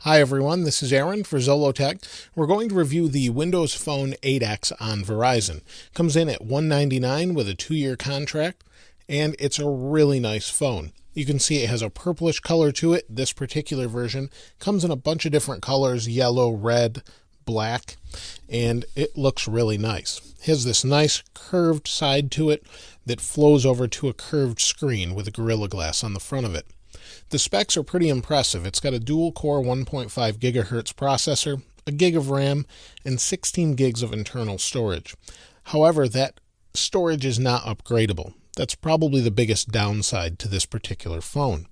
Hi everyone, this is Aaron for Zollotech. We're going to review the Windows Phone 8X on Verizon. Comes in at $199 with a 2-year contract, and it's a really nice phone. You can see it has a purplish color to it. This particular version comes in a bunch of different colors, yellow, red, black, and it looks really nice. It has this nice curved side to it that flows over to a curved screen with a Gorilla Glass on the front of it. The specs are pretty impressive. It's got a dual-core 1.5 gigahertz processor, a gig of RAM, and 16 gigs of internal storage. However, that storage is not upgradable. That's probably the biggest downside to this particular phone.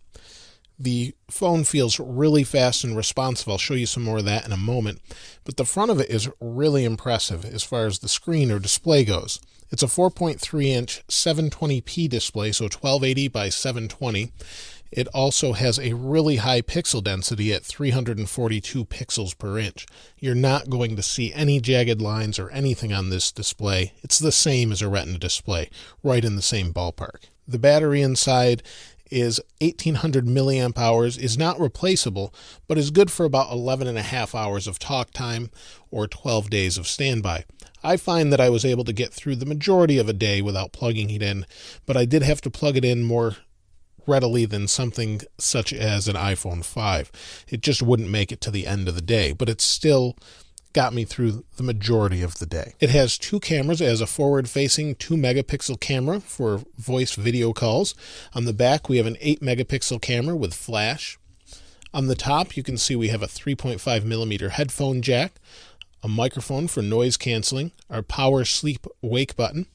The phone feels really fast and responsive. I'll show you some more of that in a moment. But the front of it is really impressive as far as the screen or display goes. It's a 4.3-inch 720p display, so 1280 by 720. It also has a really high pixel density at 342 pixels per inch. You're not going to see any jagged lines or anything on this display. It's the same as a Retina display, right in the same ballpark. The battery inside is 1800 milliamp hours, is not replaceable, but is good for about 11.5 hours of talk time or 12 days of standby. I find that I was able to get through the majority of a day without plugging it in, but I did have to plug it in more readily than something such as an iPhone 5. It just wouldn't make it to the end of the day, but it still got me through the majority of the day. It has 2 cameras. It has a forward-facing 2-megapixel camera for voice video calls. On the back, we have an 8-megapixel camera with flash. On the top, you can see we have a 3.5 millimeter headphone jack, a microphone for noise canceling, our power sleep wake button.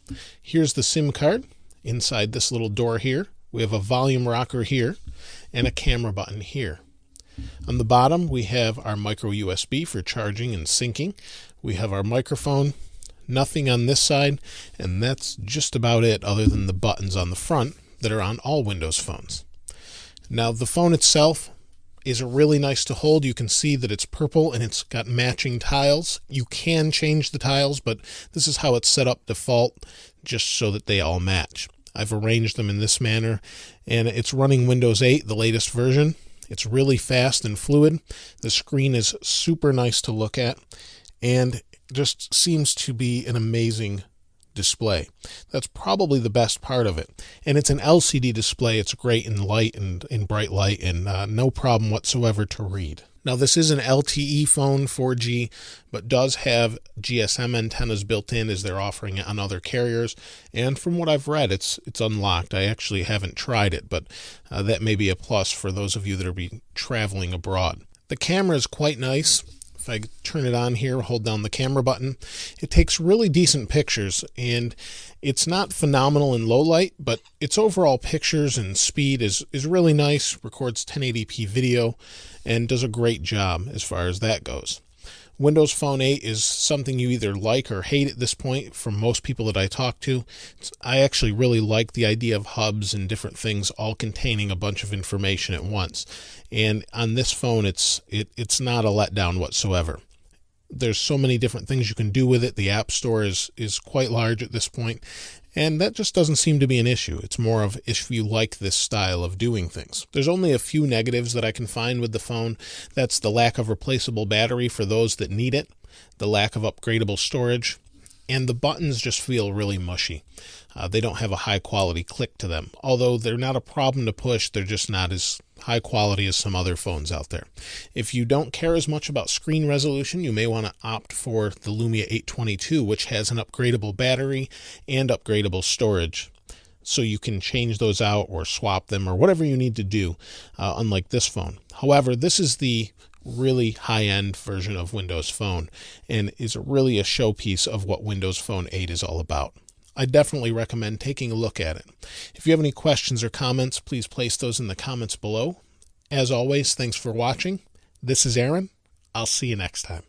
Here's the SIM card inside this little door here. We have a volume rocker here and a camera button here. On the bottom, we have our micro USB for charging and syncing. We have our microphone, nothing on this side, and that's just about it other than the buttons on the front that are on all Windows phones. Now, the phone itself is really nice to hold. You can see that it's purple and it's got matching tiles. You can change the tiles, but this is how it's set up default, just so that they all match. I've arranged them in this manner, and it's running Windows 8, the latest version. It's really fast and fluid. The screen is super nice to look at, and just seems to be an amazing display. That's probably the best part of it. And it's an LCD display. It's great in light and in bright light, and no problem whatsoever to read. Now, this is an LTE phone, 4G, but does have GSM antennas built in as they're offering it on other carriers. And from what I've read, it's unlocked. I actually haven't tried it, but that may be a plus for those of you that are traveling abroad. The camera is quite nice. If I turn it on here, hold down the camera button, it takes really decent pictures, and it's not phenomenal in low light, but its overall pictures and speed is really nice, records 1080p video, and does a great job as far as that goes. Windows Phone 8 is something you either like or hate at this point from most people that I talk to. I actually really like the idea of hubs and different things all containing a bunch of information at once. And on this phone, it's not a letdown whatsoever. There's so many different things you can do with it. The App Store is quite large at this point, and that just doesn't seem to be an issue. It's more of if you like this style of doing things. There's only a few negatives that I can find with the phone. That's the lack of replaceable battery for those that need it, the lack of upgradable storage, and the buttons just feel really mushy. They don't have a high quality click to them. Although they're not a problem to push, they're just not as high quality as some other phones out there. If you don't care as much about screen resolution, you may want to opt for the Lumia 822, which has an upgradable battery and upgradable storage. So you can change those out or swap them or whatever you need to do, unlike this phone. However, this is the really high-end version of Windows Phone and is really a showpiece of what Windows Phone 8 is all about. I definitely recommend taking a look at it. If you have any questions or comments, please place those in the comments below. As always, thanks for watching. This is Aaron. I'll see you next time.